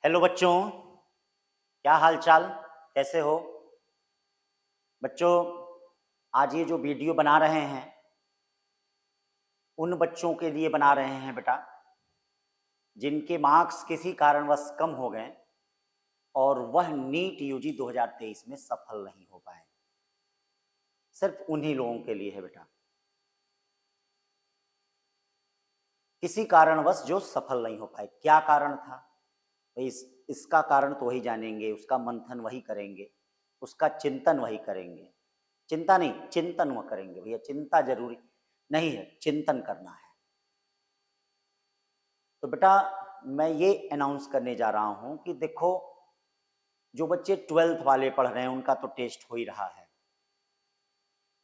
Hello बच्चों, क्या हाल चाल, कैसे हो बच्चों। आज ये जो वीडियो बना रहे हैं उन बच्चों के लिए बना रहे हैं बेटा जिनके मार्क्स किसी कारणवश कम हो गए और वह नीट यूजी 2023 में सफल नहीं हो पाए। सिर्फ उन्हीं लोगों के लिए है बेटा, किसी कारणवश जो सफल नहीं हो पाए। क्या कारण था भाई? इसका कारण तो वही जानेंगे, उसका मंथन वही करेंगे, उसका चिंतन वही करेंगे। चिंता नहीं, चिंतन वह करेंगे भैया। चिंता जरूरी नहीं है, चिंतन करना है। तो बेटा मैं ये अनाउंस करने जा रहा हूं कि देखो, जो बच्चे 12th वाले पढ़ रहे हैं उनका तो टेस्ट हो ही रहा है,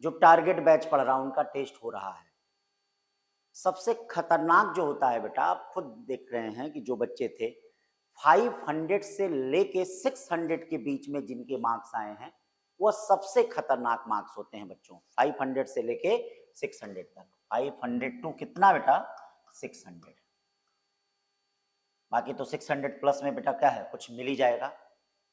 जो टारगेट बैच पढ़ रहा है उनका टेस्ट हो रहा है। सबसे खतरनाक जो होता है बेटा, आप खुद देख रहे हैं कि जो बच्चे थे 500 से लेके 600 के बीच में जिनके मार्क्स आए हैं वह सबसे खतरनाक मार्क्स होते हैं बच्चों। 500 से लेके 600 तक, 500 टू कितना बेटा? 600। बाकी तो 600 प्लस में बेटा क्या है, कुछ मिल ही जाएगा,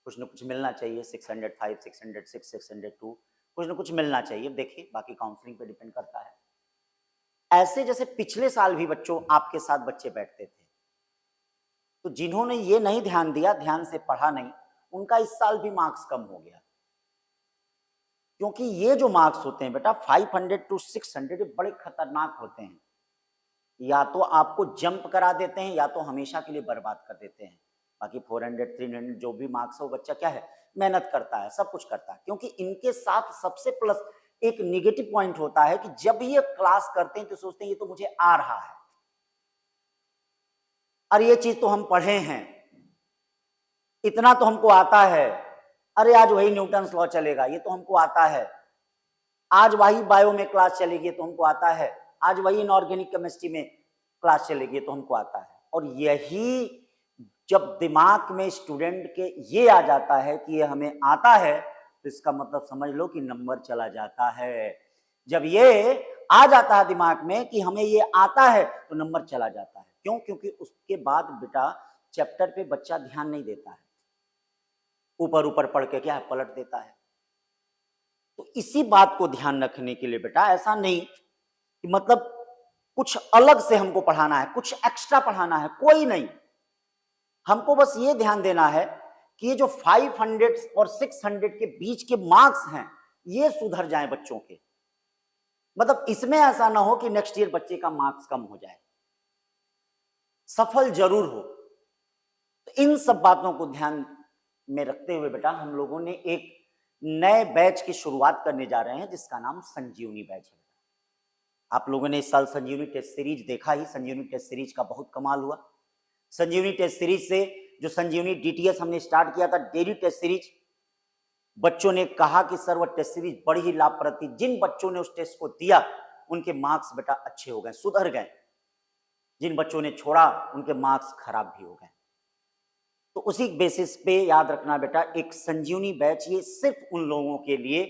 कुछ न कुछ मिलना चाहिए। 605, 606, 602 कुछ न कुछ मिलना चाहिए। देखिए बाकी काउंसलिंग पे डिपेंड करता है। ऐसे जैसे पिछले साल भी बच्चों आपके साथ बच्चे बैठते थे, तो जिन्होंने ये नहीं ध्यान दिया, ध्यान से पढ़ा नहीं, उनका इस साल भी मार्क्स कम हो गया। क्योंकि ये जो मार्क्स होते हैं बेटा 500 टू 600 बड़े खतरनाक होते हैं। या तो आपको जंप करा देते हैं या तो हमेशा के लिए बर्बाद कर देते हैं। बाकी 400, 300 जो भी मार्क्स है वो बच्चा क्या है, मेहनत करता है, सब कुछ करता है। क्योंकि इनके साथ सबसे प्लस एक निगेटिव पॉइंट होता है कि जब ये क्लास करते हैं तो सोचते हैं ये तो मुझे आ रहा है, अरे ये चीज तो हम पढ़े हैं, इतना तो हमको आता है, अरे आज वही न्यूटन्स लॉ चलेगा ये तो हमको आता है, आज वही बायो में क्लास चलेगी ये तो हमको आता है, आज वही इनऑर्गेनिक केमिस्ट्री में क्लास चलेगी ये तो हमको आता है। और यही जब दिमाग में स्टूडेंट के ये आ जाता है कि ये हमें आता है, तो इसका मतलब समझ लो कि नंबर चला जाता है। जब ये आ जाता है दिमाग में कि हमें ये आता है तो नंबर चला जाता है। क्यों? क्योंकि उसके बाद बेटा चैप्टर पे बच्चा ध्यान नहीं देता है, ऊपर ऊपर पढ़ के क्या है, पलट देता है। तो इसी बात को ध्यान रखने के लिए बेटा, ऐसा नहीं कि मतलब कुछ अलग से हमको पढ़ाना है, कुछ एक्स्ट्रा पढ़ाना है, कोई नहीं। हमको बस ये ध्यान देना है कि ये जो 500 और 600 के बीच के मार्क्स हैं ये सुधर जाएं बच्चों के। मतलब इसमें ऐसा ना हो कि नेक्स्ट ईयर बच्चे का मार्क्स कम हो जाए, सफल जरूर हो। तो इन सब बातों को ध्यान में रखते हुए बेटा हम लोगों ने एक नए बैच की शुरुआत करने जा रहे हैं जिसका नाम संजीवनी बैच है। आप लोगों ने इस साल संजीवनी टेस्ट सीरीज देखा ही, संजीवनी टेस्ट सीरीज का बहुत कमाल हुआ। संजीवनी टेस्ट सीरीज से जो संजीवनी डीटीएस हमने स्टार्ट किया था, डेली टेस्ट सीरीज, बच्चों ने कहा कि सर वह टेस्ट सीरीज बड़ी ही लाभप्रद थी। जिन बच्चों ने उस टेस्ट को दिया उनके मार्क्स बेटा अच्छे हो गए, सुधर गए। जिन बच्चों ने छोड़ा उनके मार्क्स खराब भी हो गए। तो उसी बेसिस पे याद रखना बेटा, एक संजीवनी बैच ये सिर्फ उन लोगों के लिए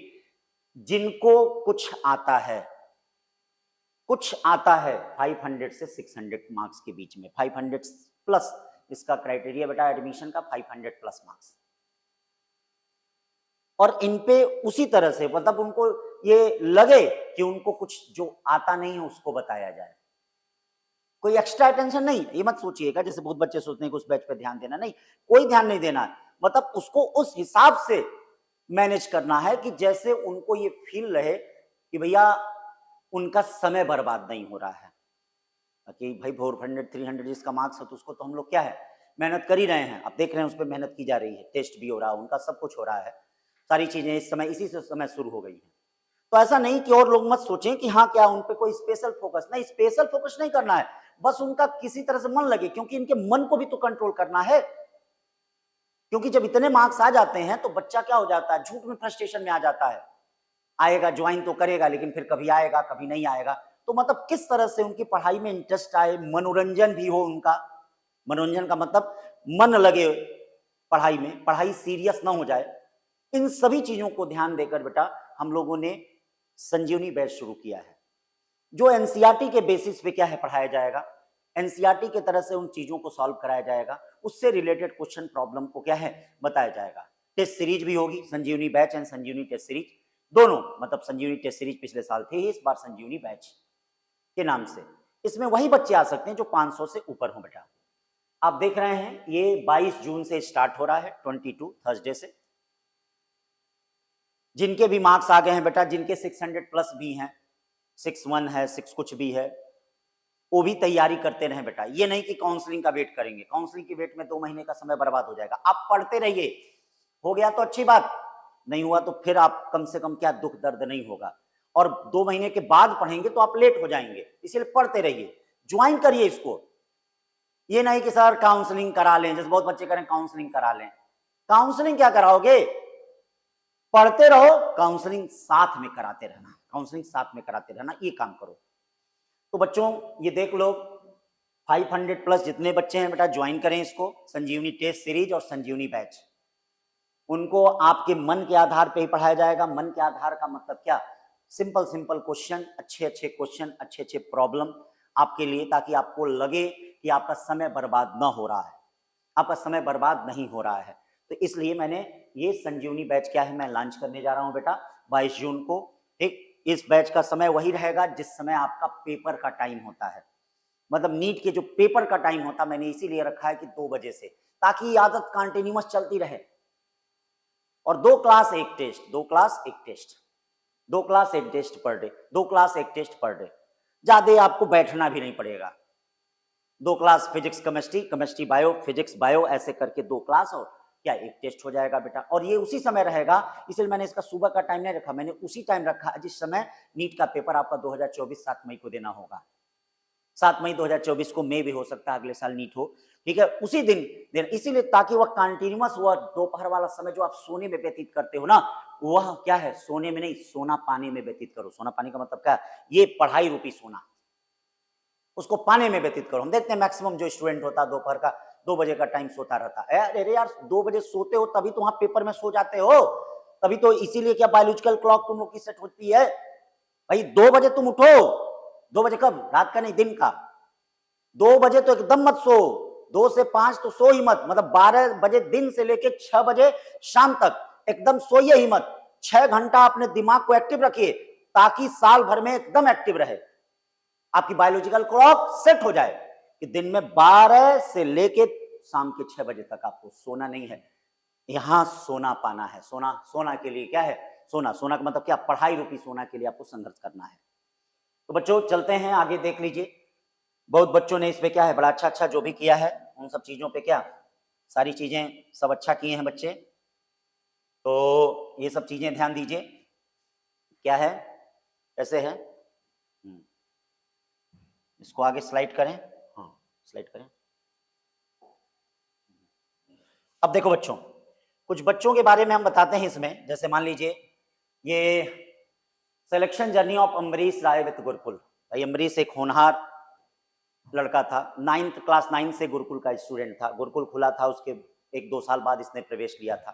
जिनको कुछ आता है, कुछ आता है 500 से 600 मार्क्स के बीच में। 500 प्लस इसका क्राइटेरिया बेटा एडमिशन का, 500 प्लस मार्क्स। और इन पे उसी तरह से मतलब उनको ये लगे कि उनको कुछ जो आता नहीं है उसको बताया जाए, कोई एक्स्ट्रा अटेंशन नहीं। ये मत सोचिएगा जैसे बहुत बच्चे सोचते हैं कि उस बैच पे ध्यान देना, नहीं, कोई ध्यान नहीं देना है। मतलब उसको उस हिसाब से मैनेज करना है कि जैसे उनको ये फील रहे कि भैया उनका समय बर्बाद नहीं हो रहा है। कि भाई 400, 300 जिसका मार्क्स है तो उसको तो हम लोग क्या है, मेहनत कर ही रहे हैं। आप देख रहे हैं उस पर मेहनत की जा रही है, टेस्ट भी हो रहा है उनका, सब कुछ हो रहा है, सारी चीजें इस समय इसी से समय शुरू हो गई है। तो ऐसा नहीं कि और लोग मत सोचें कि हाँ क्या उन पे कोई स्पेशल फोकस, नहीं, स्पेशल फोकस नहीं करना है, बस उनका किसी तरह से मन लगे, क्योंकि इनके मन को भी तो कंट्रोल करना है। क्योंकि जब इतने मार्क्स आ जाते हैं तो बच्चा क्या हो जाता है, झूठ में फ्रस्ट्रेशन में आ जाता है। आएगा ज्वाइन तो करेगा लेकिन फिर कभी आएगा कभी नहीं आएगा। तो मतलब किस तरह से उनकी पढ़ाई में इंटरेस्ट आए, मनोरंजन भी हो उनका, मनोरंजन का मतलब मन लगे पढ़ाई में, पढ़ाई सीरियस ना हो जाए। इन सभी चीजों को ध्यान देकर बेटा हम लोगों ने संजीवनी बैच शुरू किया है, जो एनसीईआरटी के बेसिस पे क्या है पढ़ाया जाएगा। एनसीईआरटी की तरह से उन चीजों को सॉल्व कराया जाएगा, उससे रिलेटेड क्वेश्चन प्रॉब्लम को क्या है बताया जाएगा। टेस्ट सीरीज भी होगी, Sanjeevani batch and Sanjeevani test series दोनों, मतलब संजीवनी टेस्ट सीरीज पिछले साल थी, इस बार संजीवनी बैच के नाम से। इसमें वही बच्चे आ सकते हैं जो 500 से ऊपर हो बेटा। आप देख रहे हैं ये 22 जून से स्टार्ट हो रहा है, 22 थर्सडे से। जिनके भी मार्क्स आ गए हैं बेटा, जिनके 600 प्लस भी हैं, 61 है, 6 कुछ भी है, वो भी तैयारी करते रहें बेटा। ये नहीं कि काउंसलिंग का वेट करेंगे, काउंसलिंग की वेट में 2 महीने का समय बर्बाद हो जाएगा। आप पढ़ते रहिए, हो गया तो अच्छी बात, नहीं हुआ तो फिर आप कम से कम क्या दुख दर्द नहीं होगा। और 2 महीने के बाद पढ़ेंगे तो आप लेट हो जाएंगे, इसलिए पढ़ते रहिए, ज्वाइन करिए इसको। ये नहीं कि सर काउंसलिंग करा लें, जैसे बहुत बच्चे करें काउंसलिंग करा लें। काउंसलिंग क्या कराओगे, पढ़ते रहो, काउंसलिंग साथ में कराते रहना, काउंसलिंग साथ में कराते रहना, ये काम करो। तो बच्चों ये देख लो 500 प्लस जितने बच्चे हैं बेटा ज्वाइन करें इसको, संजीवनी टेस्ट सीरीज और संजीवनी बैच। उनको आपके मन के आधार पे ही पढ़ाया जाएगा। मन के आधार का मतलब क्या, सिंपल सिंपल क्वेश्चन, अच्छे अच्छे क्वेश्चन, अच्छे अच्छे प्रॉब्लम आपके लिए, ताकि आपको लगे कि आपका समय बर्बाद ना हो रहा है, आपका समय बर्बाद नहीं हो रहा है। तो इसलिए मैंने ये संजीवनी बैच क्या है मैं लॉन्च करने जा रहा हूं बेटा 22 जून को। ठीक, इस बैच का समय वही रहेगा जिस समय आपका पेपर का टाइम होता है, मतलब नीट के जो पेपर का टाइम होता है मैंने इसीलिए रखा है कि 2 बजे से, ताकि ये आदत कंटिन्यूअस चलती रहे। और 2 class 1 test, 2 class 1 test, 2 class 1 test per day, 2 class 1 test per day. ज्यादा आपको बैठना भी नहीं पड़ेगा। 2 class physics chemistry, chemistry bio, physics bio, ऐसे करके 2 क्लास और क्या 1 टेस्ट हो जाएगा बेटा। और ये उसी समय रहेगा, इसलिए मैंने इसका सुबह का टाइम नहीं रखा, मैंने उसी टाइम रखा जिस समय नीट का पेपर आपका 2024 7 मई को देना होगा। 7 मई 2024 को मे भी हो सकता है अगले साल नीट हो, ठीक है, उसी दिन देना, इसीलिए ताकि वह कंटिन्यूअस, वह दोपहर वाला समय जो आप सोने में व्यतीत करते हो ना, वह क्या है, सोने में नहीं, सोना पानी में व्यतीत करो। सोना पानी का मतलब क्या, ये पढ़ाई रूपी सोना, उसको पाने में व्यतीत करो। हम देखते हैं मैक्सिमम जो स्टूडेंट होता है दोपहर का 2 बजे का टाइम सोता रहता है। अरे यार 2 बजे सोते हो तभी तो वहां पेपर में सो जाते हो, तभी तो, इसीलिए क्या बायोलॉजिकल क्लॉक तुम लोग की सेट होती है भाई। 2 बजे तुम उठो, 2 बजे कब, रात का नहीं दिन का। 2 बजे तो एकदम मत सो, 2 से 5 तो सो ही मत, मतलब 12 बजे दिन से लेके 6 बजे शाम तक एकदम सोइए ही मत। 6 घंटा अपने दिमाग को एक्टिव रखिए, ताकि साल भर में एकदम एक्टिव रहे, आपकी बायोलॉजिकल क्लॉक सेट हो जाए कि दिन में 12 से लेके शाम के 6 बजे तक आपको सोना नहीं है, यहां सोना पाना है। सोना, सोना के लिए क्या है, सोना, सोना का मतलब क्या, पढ़ाई रूपी सोना के लिए आपको संघर्ष करना है। तो बच्चों चलते हैं आगे, देख लीजिए बहुत बच्चों ने इसमें क्या है बड़ा अच्छा अच्छा जो भी किया है, उन सब चीजों पे क्या सारी चीजें सब अच्छा किए हैं बच्चे। तो ये सब चीजें ध्यान दीजिए क्या है, कैसे है। इसको आगे स्लाइड करें, हाँ स्लाइड करें। अब देखो बच्चों, कुछ बच्चों के बारे में हम बताते हैं इसमें, जैसे मान लीजिए ये selection journey of Ambrish Rai with Gurukul. भाई अम्बरीश एक होनहार लड़का था, 9th क्लास 9 से गुरुकुल का स्टूडेंट था। गुरुकुल खुला था, उसके 1-2 साल बाद इसने प्रवेश लिया था।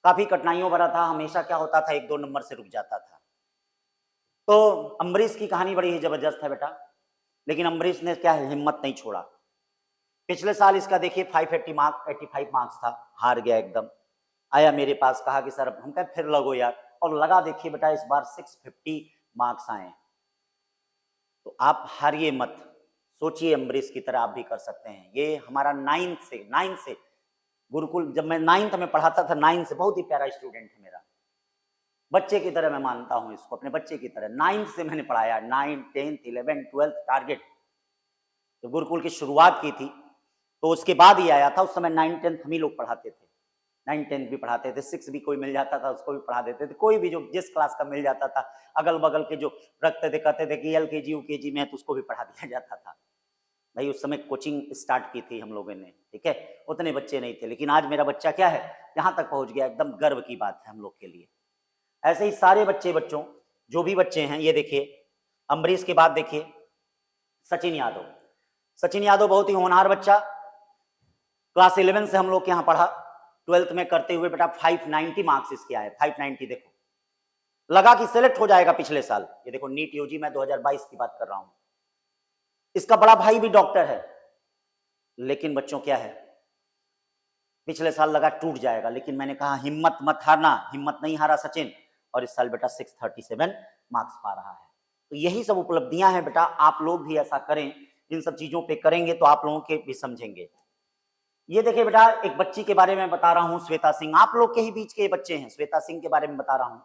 काफी कठिनाइयों भरा था, हमेशा क्या होता था 1-2 नंबर से रुक जाता था। तो अम्बरीश की कहानी बड़ी ही जबरदस्त है बेटा, लेकिन अम्बरीश ने क्या है हिम्मत नहीं छोड़ा। पिछले साल इसका देखिए 85 मार्क्स था, हार गया एकदम। आया मेरे पास, कहा कि सर हम कहे फिर लगो यार, और लगा। देखिए बेटा इस बार 650 मार्क्स आए। तो आप हारिए मत, सोचिए अम्बरीश की तरह आप भी कर सकते हैं। ये हमारा 9th से गुरुकुल, जब मैं 9th में पढ़ाता था, 9th से, बहुत ही प्यारा स्टूडेंट है मेरा, बच्चे की तरह मैं मानता हूं इसको, अपने बच्चे की तरह। 9th से मैंने पढ़ाया, 9th 10th 11th 12th target. तो गुरुकुल की शुरुआत की थी तो उसके बाद ही आया था। उस समय 9th 10th हम ही लोग पढ़ाते थे, 9th 10th भी पढ़ाते थे, 6 भी कोई मिल जाता था उसको भी पढ़ा देते थे। कोई भी जो जिस क्लास का मिल जाता था, अगल बगल के जो रखते थे, कहते थे कि LKG UKG में, तो उसको भी पढ़ा दिया जाता था। भाई उस समय कोचिंग स्टार्ट की थी हम लोगों ने, ठीक है, उतने बच्चे नहीं थे, लेकिन आज मेरा बच्चा क्या है यहाँ तक पहुंच गया, एकदम गर्व की बात है हम लोग के लिए। ऐसे ही सारे बच्चों जो भी बच्चे हैं, ये देखिए अम्बरीश के बाद देखिए सचिन यादव। सचिन यादव बहुत ही होनहार बच्चा, क्लास 11 से हम लोग के यहाँ पढ़ा, 12th में करते हुए बेटा 590 मार्क्स इसके आए। 590 देखो, लगा कि सिलेक्ट हो जाएगा पिछले साल। ये देखो नीट यूजी, मैं 2022 की बात कर रहा हूं, इसका बड़ा भाई भी डॉक्टर है, लेकिन बच्चों क्या है, पिछले साल लगा टूट जाएगा, लेकिन मैंने कहा हिम्मत मत हारना, हिम्मत नहीं हारा सचिन, और इस साल बेटा 637 मार्क्स पा रहा है। तो यही सब उपलब्धियां हैं बेटा, आप लोग भी ऐसा करें, इन सब चीजों पे करेंगे तो आप लोगों के भी समझेंगे। ये देखिए बेटा, एक बच्ची के बारे में बता रहा हूं, श्वेता सिंह, आप लोग के ही बीच के बच्चे हैं, श्वेता सिंह के बारे में बता रहा हूं।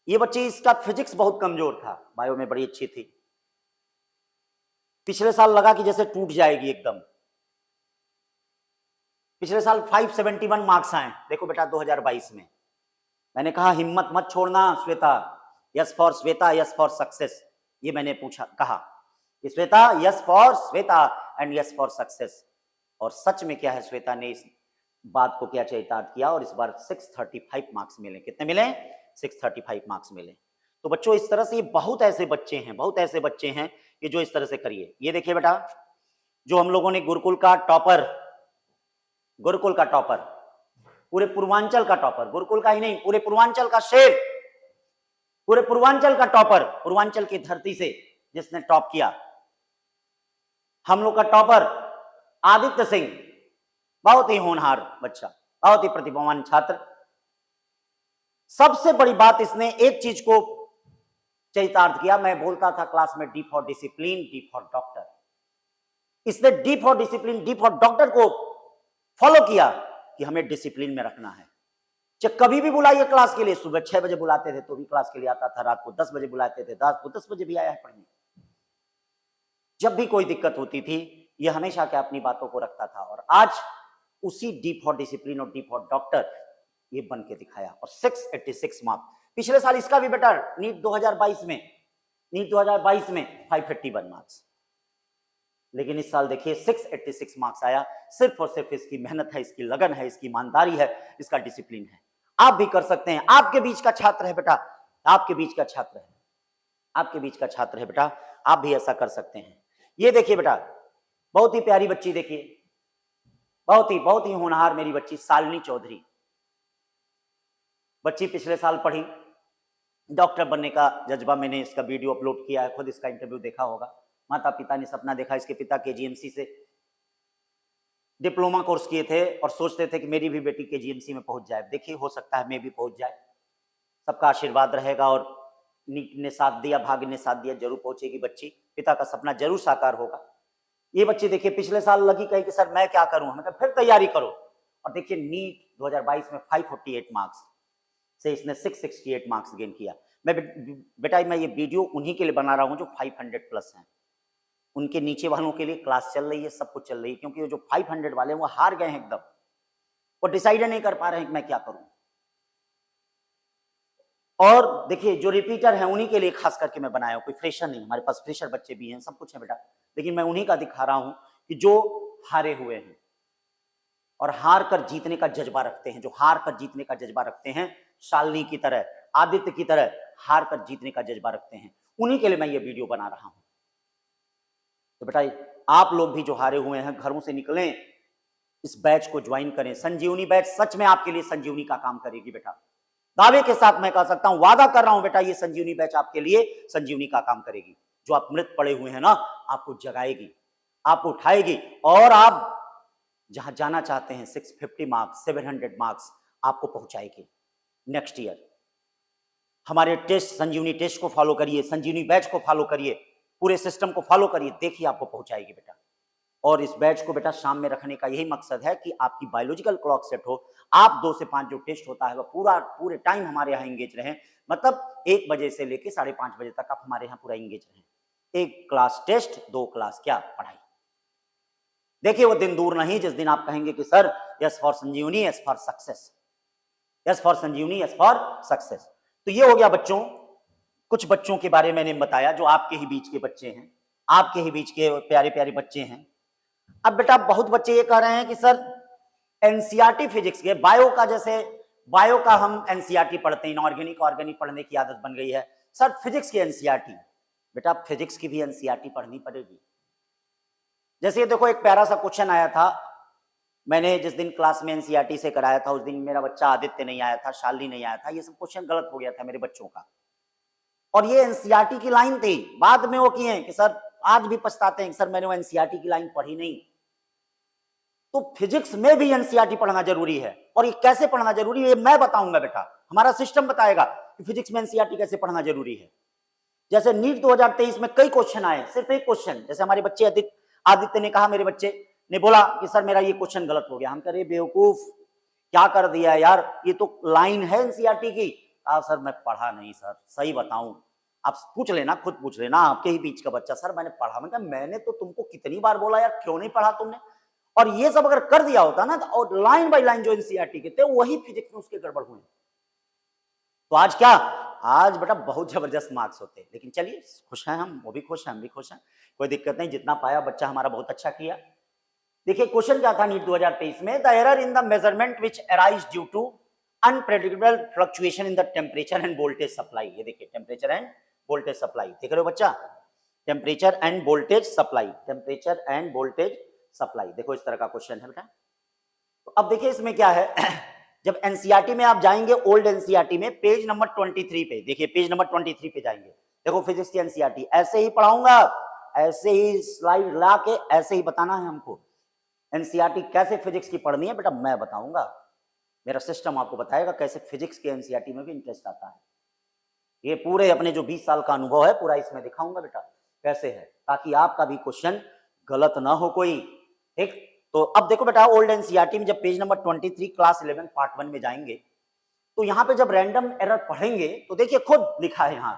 ये बच्ची, इसका फिजिक्स बहुत कमजोर था, बायो में बड़ी अच्छी थी, पिछले साल लगा कि जैसे टूट जाएगी एकदम। पिछले साल 571 मार्क्स आए, देखो बेटा 2022 में। मैंने कहा हिम्मत मत छोड़ना Shweta, yes for Shweta, yes for success. ये मैंने कहा कि Shweta yes for Shweta and yes for success. और सच में क्या है, श्वेता ने इस बात को क्या चरितार्थ किया और इस बार 635 मार्क्स मिले। कितने मिले? 635 मार्क्स मिले। तो बच्चों इस तरह से बहुत ऐसे बच्चे हैं, बहुत ऐसे बच्चे हैं कि जो इस तरह से करिए। ये देखिए बेटा, जो हम लोगों ने गुरुकुल का टॉपर, गुरुकुल का टॉपर, पूरे पूर्वांचल का टॉपर, गुरुकुल का ही नहीं पूरे पूर्वांचल का शेर, पूरे पूर्वांचल का टॉपर, पूर्वांचल की धरती से जिसने टॉप किया, हम लोग का टॉपर आदित्य सिंह, बहुत ही होनहार बच्चा, बहुत ही प्रतिभावान छात्र। सबसे बड़ी बात, इसने एक चीज को चरितार्थ किया, मैं बोलता था क्लास में D for discipline, D for doctor. इसने D for discipline, D for doctor को फॉलो किया कि हमें डिसिप्लिन में रखना है। चाहे कभी भी बुलाइए क्लास के लिए, सुबह 6 बजे बुलाते थे तो भी क्लास के लिए आता था, रात को 10 बजे बुलाते थे, रात को 10 बजे भी आया है पढ़ने। जब भी कोई दिक्कत होती थी, ये हमेशा क्या अपनी बातों को रखता था, और आज उसी डी फॉर डिसिप्लिन और डी फॉर डॉक्टर ये बन के दिखाया। और 686 मार्क्स, पिछले साल इसका भी बेटा नीट 2022 में, नीट 2022 में 551 मार्क्स, लेकिन इस साल देखिए 686 मार्क्स आया। सिर्फ और सिर्फ इसकी मेहनत है, इसकी लगन है, इसकी ईमानदारी है, इसका डिसिप्लिन है। आप भी कर सकते हैं, आपके बीच का छात्र है बेटा, आपके बीच का छात्र है, आपके बीच का छात्र है बेटा, आप भी ऐसा कर सकते हैं। ये देखिए बेटा, बहुत ही प्यारी बच्ची, देखिए बहुत ही होनहार मेरी बच्ची शालिनी चौधरी। बच्ची पिछले साल पढ़ी, डॉक्टर बनने का जज्बा, मैंने इसका वीडियो अपलोड किया है, खुद इसका इंटरव्यू देखा होगा। माता पिता ने सपना देखा, इसके पिता केजीएमसी से डिप्लोमा कोर्स किए थे और सोचते थे कि मेरी भी बेटी केजीएमसी में पहुंच जाए। देखिए हो सकता है मैं भी पहुंच जाए, सबका आशीर्वाद रहेगा, और नीट ने साथ दिया, भाग्य ने साथ दिया, जरूर पहुंचेगी बच्ची, पिता का सपना जरूर साकार होगा। ये बच्ची देखिए पिछले साल लगी, कही कि सर मैं क्या करूं, हमें कहा फिर तैयारी करो, और देखिए नीट 2022 में 548 मार्क्स से इसने 668 मार्क्स गेन किया। मैं बेटा मैं ये वीडियो उन्हीं के लिए बना रहा हूं जो 500 प्लस हैं, उनके नीचे वालों के लिए क्लास चल रही है, सब कुछ चल रही है, क्योंकि जो 500 वाले हैं वो हार गए हैं एकदम, वो डिसाइड नहीं कर पा रहे हैं कि मैं क्या करूं। और देखिए जो रिपीटर हैं उन्हीं के लिए खास करके मैं बनाया हूं, कोई फ्रेशर नहीं, हमारे पास फ्रेशर बच्चे भी हैं, सब कुछ है बेटा, लेकिन मैं उन्हीं का दिखा रहा हूं कि जो हारे हुए हैं और हार कर जीतने का जज्बा रखते हैं, जो हार कर जीतने का जज्बा रखते हैं, शालिनी की तरह, आदित्य की तरह हार कर जीतने का जज्बा रखते हैं, उन्हीं के लिए मैं ये वीडियो बना रहा हूं। तो बेटा आप लोग भी जो हारे हुए हैं घरों से निकलें, इस बैच को ज्वाइन करें। संजीवनी बैच सच में आपके लिए संजीवनी का काम करेगी बेटा, दावे के साथ मैं कह सकता हूं, वादा कर रहा हूं बेटा, ये संजीवनी बैच आपके लिए संजीवनी का काम करेगी। जो आप मृत पड़े हुए हैं ना, आपको जगाएगी, आपको उठाएगी, और आप जहां जाना चाहते हैं 650 मार्क्स, 700 मार्क्स आपको पहुंचाएगी नेक्स्ट ईयर। हमारे टेस्ट, संजीवनी टेस्ट को फॉलो करिए, संजीवनी बैच को फॉलो करिए, पूरे सिस्टम को फॉलो करिए, देखिए आपको पहुंचाएगी बेटा। और इस बैच को बेटा शाम में रखने का यही मकसद है कि आपकी बायोलॉजिकल क्लॉक सेट हो, आप 2 से 5 जो टेस्ट होता है वह पूरे टाइम हमारे यहाँ एंगेज रहें, मतलब 1 बजे से लेके 5:30 बजे तक आप हमारे यहाँ पूरा एंगेज रहें। 1 क्लास टेस्ट, 2 क्लास क्या पढ़ाई। देखिए वो दिन दूर नहीं जिस दिन आप कहेंगे कि sir yes for Sanjeevani, yes for success, yes for Sanjeevani, yes for success. तो ये हो गया बच्चों, कुछ बच्चों के बारे में मैंने बताया जो आपके ही बीच के बच्चे हैं, आपके ही बीच के प्यारे प्यारे बच्चे हैं। अब बेटा बहुत बच्चे ये कह रहे हैं कि सर एनसीईआरटी फिजिक्स के बायो का, जैसे बायो का हम एनसीईआरटी पढ़ते हैं, इनऑर्गेनिक ऑर्गेनिक पढ़ने की आदत बन गई है, सर फिजिक्स की एनसीईआरटी। बेटा फिजिक्स की भी एनसीईआरटी पढ़नी पड़ेगी। जैसे ये देखो एक प्यारा सा क्वेश्चन आया था, मैंने जिस दिन क्लास में एनसीईआरटी से कराया था उस दिन मेरा बच्चा आदित्य नहीं आया था, शालिनी नहीं आया था, ये सब क्वेश्चन गलत हो गया था मेरे बच्चों का, और ये एनसीईआरटी की लाइन थी, बाद में वो किए कि सर आज भी पछताते हैं सर मैंने वो एनसीईआरटी की लाइन पढ़ी नहीं। तो फिजिक्स में भी एनसीईआरटी पढ़ना जरूरी है, और ये कैसे पढ़ना जरूरी है ये मैं बताऊंगा बेटा, हमारा सिस्टम बताएगा कि फिजिक्स में एनसीईआरटी कैसे पढ़ना जरूरी है। जैसे नीट 2023 में कई क्वेश्चन आए, सिर्फ एक क्वेश्चन, जैसे हमारे बच्चे आदित्य ने कहा, मेरे बच्चे ने बोला कि सर मेरा ये क्वेश्चन गलत हो गया। हम कह रहे बेवकूफ क्या कर दिया यार, ये तो लाइन है एनसीईआरटी की। सर मैं पढ़ा नहीं सर, सही बताऊं आप पूछ लेना, खुद पूछ लेना, आपके ही बीच का बच्चा, सर मैंने पढ़ा। मैंने तो तुमको कितनी बार बोला यार, क्यों नहीं पढ़ा तुमने। और ये सब अगर कर दिया होता ना, और लाइन बाय लाइन जो एनसीईआरटी के थे वही फिजिक्स में उसके गड़बड़ हुए। तो आज क्या, आज बेटा बहुत जबरदस्त मार्क्स होते हैं। लेकिन चलिए खुश हैं हम, वो भी खुश हैं, हम भी खुश हैं, कोई दिक्कत नहीं, जितना पाया बच्चा हमारा बहुत अच्छा किया। देखिए क्वेश्चन क्या था नीट 2023 में, the error in the measurement which arise due to unpredictable fluctuation in the temperature and voltage supply. ये देखिए टेम्परेचर एंड वोल्टेज सप्लाई, देख रहे हो बच्चा, temperature and voltage supply, temperature and voltage supply, देखो इस तरह का क्वेश्चन है बेटा। तो अब देखिए इसमें क्या है, जब एनसीईआरटी में आप जाएंगे, ओल्ड एनसीईआरटी में पेज नंबर 23 पे, देखिए पेज नंबर 23 पे जाएंगे, देखो फिजिक्स की एनसीईआरटी, ऐसे ही पढ़ाऊंगा, ऐसे ही स्लाइड ला के ऐसे ही बताना है हमको। एनसीईआरटी कैसे फिजिक्स की पढ़नी है बेटा मैं बताऊंगा, मेरा सिस्टम आपको बताएगा कैसे फिजिक्स के एनसीईआरटी में भी इंटरेस्ट आता है। ये पूरे अपने जो 20 साल का अनुभव है पूरा इसमें दिखाऊंगा बेटा कैसे है, ताकि आपका भी क्वेश्चन गलत ना हो कोई, ठीक। तो अब देखो बेटा ओल्ड एनसीईआरटी में जब पेज नंबर 23 क्लास 11 पार्ट 1 में जाएंगे, तो यहां पे जब रैंडम एरर पढ़ेंगे तो देखिए खुद लिखा है यहां,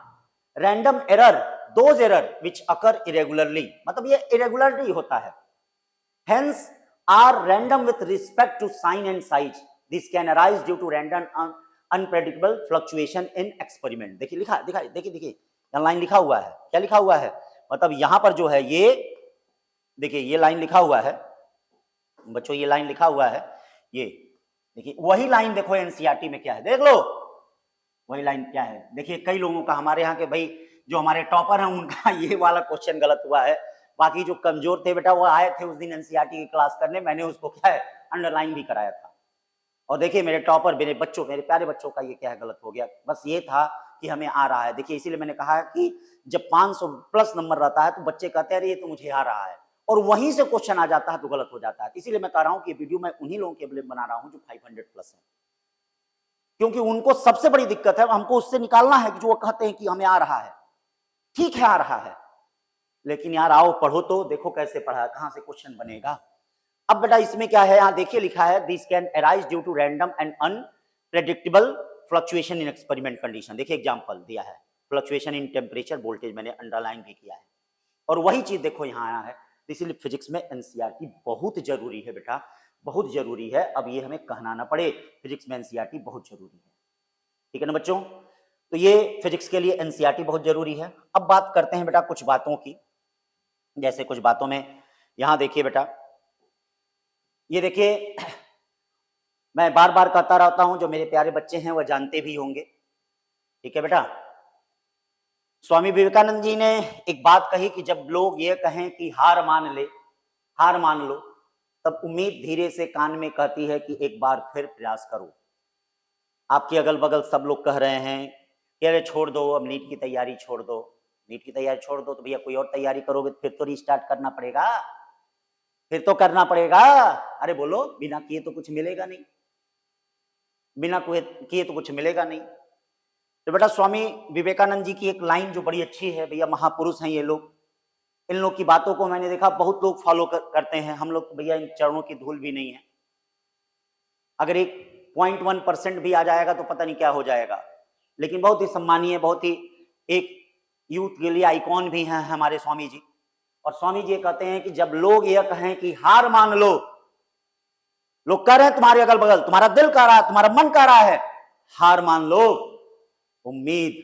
random error those error which occur irregularly, मतलब ये इरेगुलरली होता है, hence are random with respect to sign and size, this can arise due to random unpredictable fluctuation in experiment. देखिए लिखा, देखिए लाइन लिखा हुआ है, क्या लिखा हुआ है, मतलब यहां पर जो है ये देखिए ये लाइन लिखा हुआ है बच्चों, ये लाइन लिखा हुआ है, ये देखिए वही लाइन देखो एनसीईआरटी में क्या है, देख लो वही लाइन क्या है। देखिए कई लोगों का, हमारे यहाँ के भाई जो हमारे टॉपर हैं उनका ये वाला क्वेश्चन गलत हुआ है, बाकी जो कमजोर थे बेटा वो आए थे उस दिन एनसीईआरटी की क्लास करने, मैंने उसको क्या है अंडरलाइन भी कराया था। और देखिए मेरे टॉपर, मेरे बच्चों, मेरे प्यारे बच्चों का ये क्या है गलत हो गया, बस ये था कि हमें आ रहा है। देखिए इसीलिए मैंने कहा कि जब 500 प्लस नंबर रहता है तो बच्चे कहते हैं अरे ये तो मुझे आ रहा है, और वहीं से क्वेश्चन आ जाता है तो गलत हो जाता है। इसीलिए मैं कह रहा हूं कि वीडियो मैं उन्हीं लोगों के लिए बना रहा हूं जो 500 प्लस है, क्योंकि उनको सबसे बड़ी दिक्कत है, हमको उससे निकालना है कि जो वो कहते हैं कि हमें आ रहा है, ठीक है आ रहा है, लेकिन यार आओ पढ़ो तो देखो कैसे पढ़ा है, कहां से क्वेश्चन बनेगा। अब बेटा इसमें क्या है, यहां देखिए लिखा है this can arise due to random and unpredictable fluctuation in experiment condition. देखिए एग्जांपल दिया है, फ्लक्चुएशन इन टेम्परेचर वोल्टेज मैंने अंडरलाइन भी किया है, और वही चीज देखो यहां आया है। इसीलिए फिजिक्स में एनसीईआरटी बहुत जरूरी है बेटा, बहुत जरूरी है। अब ये हमें कहना ना पड़े, फिजिक्स में एनसीईआरटी बहुत जरूरी है, ठीक है ना बच्चों। तो ये फिजिक्स के लिए एनसीईआरटी बहुत जरूरी है। अब बात करते हैं बेटा कुछ बातों की, जैसे कुछ बातों में यहां देखिए बेटा, ये देखिए मैं बार बार कहता रहता हूं, जो मेरे प्यारे बच्चे हैं वह जानते भी होंगे, ठीक है बेटा। स्वामी विवेकानंद जी ने एक बात कही कि जब लोग ये कहें कि हार मान ले, हार मान लो, तब उम्मीद धीरे से कान में कहती है कि एक बार फिर प्रयास करो। आपके अगल बगल सब लोग कह रहे हैं कि अरे छोड़ दो, अब नीट की तैयारी छोड़ दो, नीट की तैयारी छोड़ दो, तो भैया कोई और तैयारी करोगे फिर तो रीस्टार्ट करना पड़ेगा, फिर तो करना पड़ेगा। अरे बोलो, बिना किए तो कुछ मिलेगा नहीं, बिना किए तो कुछ मिलेगा नहीं। तो बेटा स्वामी विवेकानंद जी की एक लाइन जो बड़ी अच्छी है, भैया महापुरुष हैं ये लोग, इन लोग की बातों को मैंने देखा बहुत लोग फॉलो करते हैं, हम लोग भैया इन चरणों की धूल भी नहीं है। अगर एक 0.1% भी आ जाएगा तो पता नहीं क्या हो जाएगा, लेकिन बहुत ही सम्मानीय, बहुत ही एक यूथ के लिए आइकॉन भी हैं हमारे स्वामी जी। और स्वामी जी कहते हैं कि जब लोग यह कहें कि हार मान लो, लोग कह रहे हैं तुम्हारे अगल बगल, तुम्हारा दिल कह रहा है, तुम्हारा मन कह रहा है हार मान लो, उम्मीद,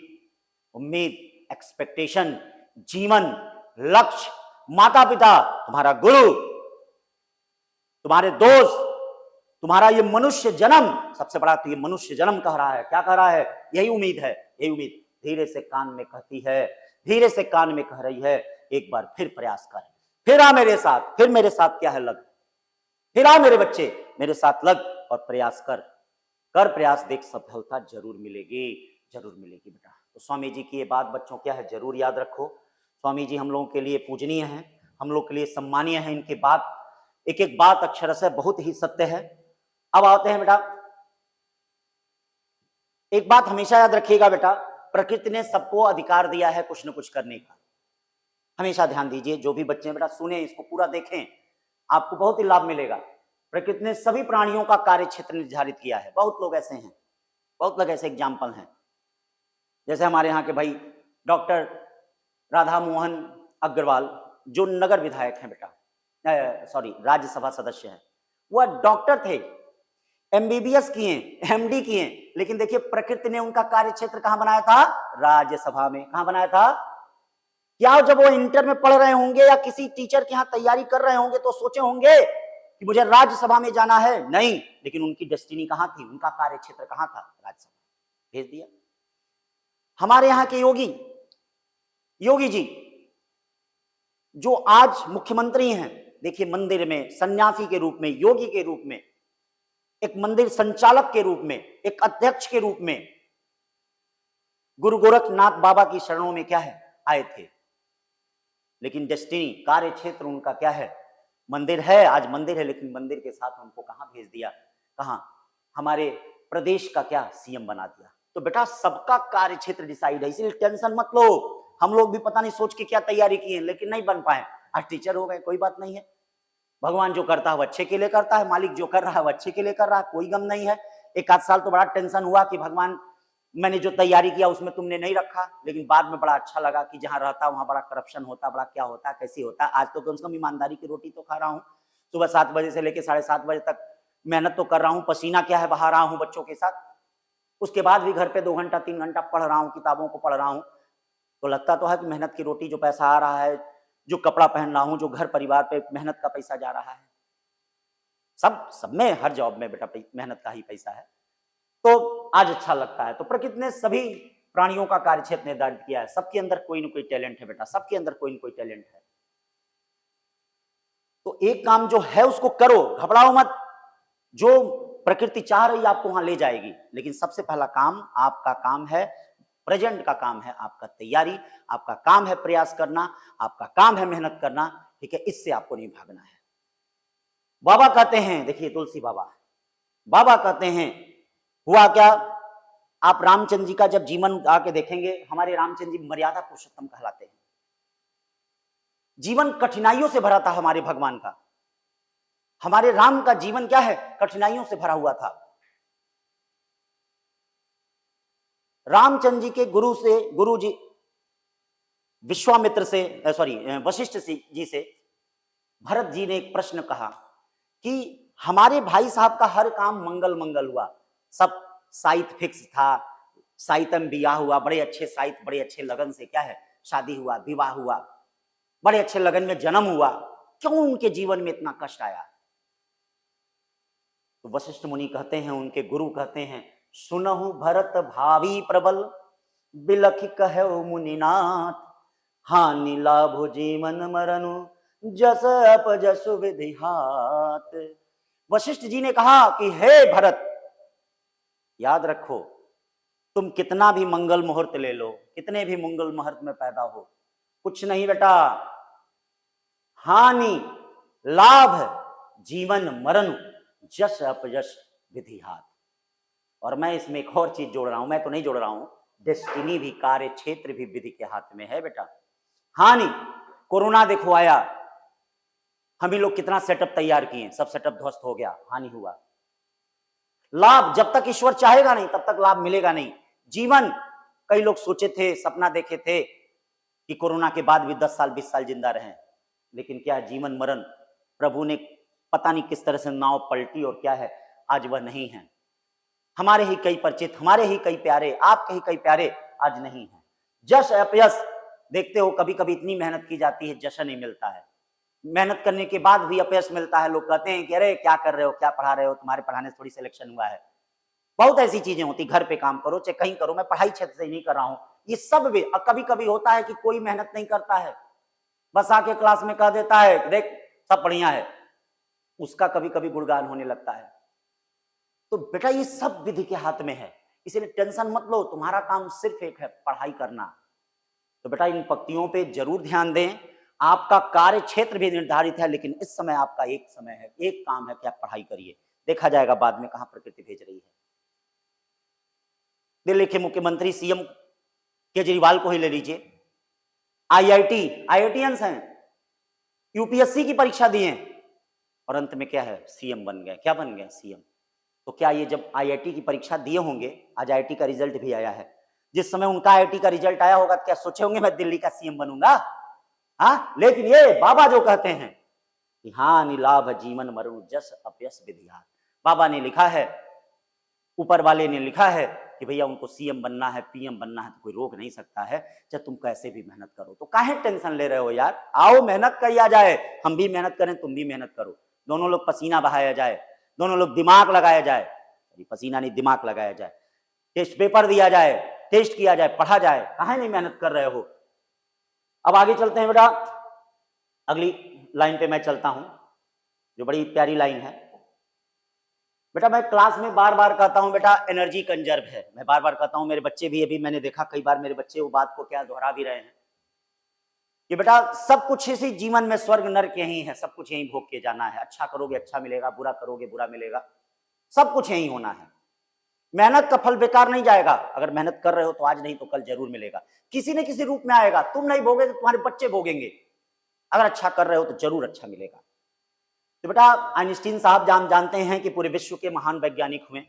उम्मीद, एक्सपेक्टेशन, जीवन, लक्ष्य, माता पिता, तुम्हारा गुरु, तुम्हारे दोस्त, तुम्हारा ये मनुष्य जन्म, सबसे बड़ा तो ये मनुष्य जन्म कह रहा है, क्या कह रहा है, यही उम्मीद है, यही उम्मीद धीरे से कान में कहती है, धीरे से कान में कह रही है एक बार फिर प्रयास कर, फिर आ मेरे साथ, फिर मेरे साथ क्या है लग, फिर आ मेरे बच्चे मेरे साथ लग और प्रयास कर, कर प्रयास, देख सफलता जरूर मिलेगी, जरूर मिलेगी बेटा। तो स्वामी जी की ये बात बच्चों क्या है जरूर याद रखो। स्वामी जी हम लोगों के लिए पूजनीय हैं, हम लोग के लिए सम्मानीय है। इनकी बात एक एक बात अक्षरशः बहुत ही सत्य है। अब आते हैं बेटा, एक बात हमेशा याद रखिएगा बेटा, प्रकृति ने सबको अधिकार दिया है कुछ न कुछ करने का। हमेशा ध्यान दीजिए, जो भी बच्चे बेटा सुने, इसको पूरा देखें, आपको बहुत ही लाभ मिलेगा। प्रकृति ने सभी प्राणियों का कार्य क्षेत्र निर्धारित किया है। बहुत लोग ऐसे हैं, बहुत लोग ऐसे एग्जाम्पल हैं, जैसे हमारे यहाँ के भाई डॉक्टर राधा मोहन अग्रवाल जो नगर विधायक हैं बेटा, सॉरी राज्यसभा सदस्य हैं, वह डॉक्टर थे, एमबीबीएस किए, एमडी किए, लेकिन देखिए प्रकृति ने उनका कार्य क्षेत्र कहां बनाया था? राज्यसभा में। कहां बनाया था? क्या जब वो इंटर में पढ़ रहे होंगे या किसी टीचर के यहां तैयारी कर रहे होंगे तो सोचे होंगे कि मुझे राज्यसभा में जाना है? नहीं, लेकिन उनकी डेस्टिनी कहां थी, उनका कार्य क्षेत्र कहां था? राज्यसभा भेज दिया। हमारे यहाँ के योगी जी जो आज मुख्यमंत्री हैं, देखिए मंदिर में सन्यासी के रूप में, योगी के रूप में, एक मंदिर संचालक के रूप में, एक अध्यक्ष के रूप में गुरु गोरखनाथ बाबा की शरणों में क्या है आए थे, लेकिन डेस्टिनी कार्य क्षेत्र उनका क्या है? मंदिर है। आज मंदिर है, लेकिन मंदिर के साथ उनको कहां भेज दिया? कहां? हमारे प्रदेश का क्या सीएम बना दिया। तो बेटा सबका कार्य क्षेत्र डिसाइड है, इसलिए टेंशन मत लो। हम लोग भी पता नहीं सोच के क्या तैयारी किए, लेकिन नहीं बन पाए, आज टीचर हो गए, कोई बात नहीं है। भगवान जो करता है वो अच्छे के लिए करता है, मालिक जो कर रहा है वो अच्छे के लिए कर रहा है, कोई गम नहीं है। एक आध साल तो बड़ा टेंशन हुआ कि भगवान मैंने जो तैयारी किया उसमें तुमने नहीं रखा, लेकिन बाद में बड़ा अच्छा लगा कि जहां रहता वहां बड़ा करप्शन होता, बड़ा क्या होता, कैसी होता। आज तो कम से कम ईमानदारी की रोटी तो खा रहा हूँ, सुबह 7 बजे से लेकर 7:30 बजे तक मेहनत तो कर रहा हूँ, पसीना क्या है बहा रहा हूँ बच्चों के साथ, उसके बाद भी घर पे 2 घंटा 3 घंटा पढ़ रहा हूँ, किताबों को पढ़ रहा हूँ, तो लगता तो है कि मेहनत की रोटी, जो पैसा आ रहा है, जो कपड़ा पहन रहा हूँ, जो घर परिवार पे मेहनत का पैसा जा रहा है, सब में हर जॉब में बेटा मेहनत का ही पैसा है, तो आज अच्छा लगता है। तो प्रकृति ने सभी प्राणियों का कार्य क्षेत्र निर्धारित किया है, सबके अंदर कोई ना कोई टैलेंट है बेटा, सबके अंदर कोई ना कोई टैलेंट है। तो एक काम जो है उसको करो, घबराओ मत, जो प्रकृति चाह रही आपको वहां ले जाएगी, लेकिन सबसे पहला काम आपका काम है, प्रेजेंट का काम है आपका तैयारी, आपका काम है प्रयास करना, आपका काम है मेहनत करना, ठीक है, इससे आपको नहीं भागना है। बाबा कहते हैं, देखिए तुलसी बाबा कहते हैं, हुआ क्या, आप रामचंद्र जी का जब जीवन आके देखेंगे, हमारे रामचंद्र जी मर्यादा पुरुषोत्तम कहलाते हैं। जीवन कठिनाइयों से भरा था हमारे भगवान का, हमारे राम का जीवन क्या है, कठिनाइयों से भरा हुआ था। रामचंद्र जी के गुरु जी विश्वामित्र से, सॉरी वशिष्ठ जी से भरत जी ने एक प्रश्न कहा कि हमारे भाई साहब का हर काम मंगल मंगल हुआ, सब साइत फिक्स था, साइतम बियाह हुआ, बड़े अच्छे साइत, बड़े अच्छे लगन से क्या है शादी हुआ, विवाह हुआ, बड़े अच्छे लगन में जन्म हुआ, क्यों उनके जीवन में इतना कष्ट आया? तो वशिष्ठ मुनि कहते हैं, उनके गुरु कहते हैं, सुनहु भरत भावी प्रबल, बिलखि कहो मुनिनाथ, हानि लाभो जीवन मरनु, जस अपजसु विधिहात। वशिष्ठ जी ने कहा कि हे भरत, याद रखो, तुम कितना भी मंगल मुहूर्त ले लो, कितने भी मंगल मुहूर्त में पैदा हो, कुछ नहीं बेटा, हानि लाभ जीवन मरण, जस अपजस विधिहात। और मैं इसमें एक और चीज जोड़ रहा हूं, मैं तो नहीं जोड़ रहा हूं, डेस्टिनी भी, कार्य क्षेत्र भी विधि के हाथ में है बेटा। हानि, कोरोना देखो आया, हम ही लोग कितना सेटअप तैयार किए, सब सेटअप ध्वस्त हो गया, हानि हुआ। लाभ, जब तक ईश्वर चाहेगा नहीं तब तक लाभ मिलेगा नहीं। जीवन, कई लोग सोचे थे, सपना देखे थे कि कोरोना के बाद भी 10 साल 20 साल जिंदा रहें, लेकिन क्या है, जीवन मरण प्रभु ने पता नहीं किस तरह से नाव पलटी, और क्या है, आज वह नहीं है। हमारे ही कई परिचित, हमारे ही कई प्यारे, आपके ही कई प्यारे आज नहीं है। जश अपयश, देखते हो कभी कभी इतनी मेहनत की जाती है, जश्न नहीं मिलता है, मेहनत करने के बाद भी अपयश मिलता है। लोग कहते हैं कि अरे क्या कर रहे हो, क्या पढ़ा रहे हो, तुम्हारे पढ़ाने से थोड़ी सिलेक्शन हुआ है। बहुत ऐसी चीजें होती, घर पे काम करो चाहे कहीं करो, मैं पढ़ाई क्षेत्र से नहीं कर रहा हूं, ये सब भी। कभी कभी होता है कि कोई मेहनत नहीं करता है, बस आके क्लास में कह देता है देख सब बढ़िया है, उसका कभी कभी गुणगान होने लगता है। तो बेटा ये सब विधि के हाथ में है, इसलिए टेंशन मत लो, तुम्हारा काम सिर्फ एक है, पढ़ाई करना, तो बेटा इन पंक्तियों पे जरूर ध्यान दें। आपका कार्य क्षेत्र भी निर्धारित है, लेकिन इस समय आपका एक समय है, एक काम है कि आप पढ़ाई करिए, देखा जाएगा बाद में कहां प्रकृति भेज रही है। दिल्ली के मुख्यमंत्री सीएम केजरीवाल को ही ले लीजिए, आईआईटियंस हैं, यूपीएससी की परीक्षा दिए और अंत में क्या है, सीएम बन गए। क्या बन गए, सीएम। तो क्या ये जब आईआईटी की परीक्षा दिए होंगे, आज आईआईटी का रिजल्ट भी आया है, जिस समय उनका आईआईटी का रिजल्ट आया होगा क्या सोचे होंगे मैं दिल्ली का सीएम बनूंगा? हाँ, लेकिन ये बाबा जो कहते हैं कि हानि लाभ जीवन मरण जस अपयस विधियात, बाबा ने लिखा है, ऊपर वाले ने लिखा है कि भैया उनको सीएम बनना है, पीएम बनना है, तो कोई रोक नहीं सकता है, चाहे तुम कैसे भी मेहनत करो। तो काहे टेंशन ले रहे हो यार, आओ मेहनत किया जाए, हम भी मेहनत करें, तुम भी मेहनत करो, दोनों लोग पसीना बहाया जाए, दोनों लोग दिमाग लगाया जाए, पसीना नहीं दिमाग लगाया जाए, टेस्ट पेपर दिया जाए, टेस्ट किया जाए, पढ़ा जाए, काहे नहीं मेहनत कर रहे हो। अब आगे चलते हैं बेटा, अगली लाइन पे मैं चलता हूं, जो बड़ी प्यारी लाइन है। बेटा मैं क्लास में बार बार कहता हूं बेटा एनर्जी कंजर्व है, मैं बार बार कहता हूं, मेरे बच्चे भी, अभी मैंने देखा कई बार मेरे बच्चे वो बात को क्या दोहरा भी रहे हैं कि बेटा सब कुछ इसी जीवन में स्वर्ग नरक यही है, सब कुछ यही भोग के जाना है, अच्छा करोगे अच्छा मिलेगा, बुरा करोगे बुरा मिलेगा, सब कुछ यही होना है। मेहनत का फल बेकार नहीं जाएगा, अगर मेहनत कर रहे हो तो आज नहीं तो कल जरूर मिलेगा, किसी न किसी रूप में आएगा, तुम नहीं भोगोगे तो तुम्हारे बच्चे भोगेंगे, अगर अच्छा कर रहे हो तो जरूर अच्छा मिलेगा। तो बेटा आइंस्टीन साहब जानते हैं कि पूरे विश्व के महान वैज्ञानिक हुए।